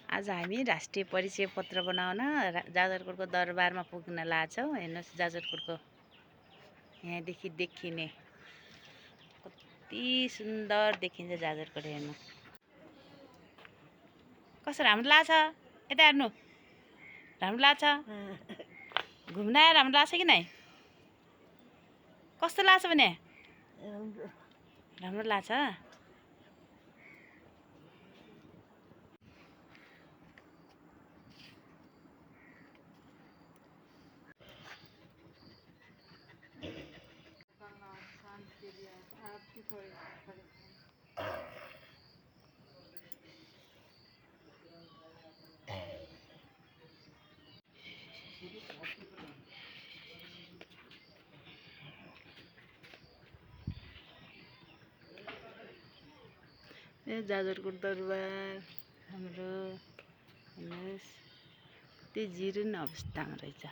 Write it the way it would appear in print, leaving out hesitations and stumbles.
आज हामी राष्ट्रिय परिचय पत्र बनाउन जाजरकोटको दरबारमा पुग्न लाग्छौँ। हेर्नुहोस् जाजरकोटको यहाँदेखि देखिने कति सुन्दर देखिन्छ जाजरकोट। हेर्नु कस्तो राम्रो लाग्छ, यता हेर्नु राम्रो लाग्छ। घुम्न आएर राम्रो लाग्छ कि नै? कस्तो लाग्छ भने? राम्रो लाग्छ। जाजरकोट दरबार हाम्रो हेर्नुहोस्, त्यो जीर्ण अवस्थामा रहेछ।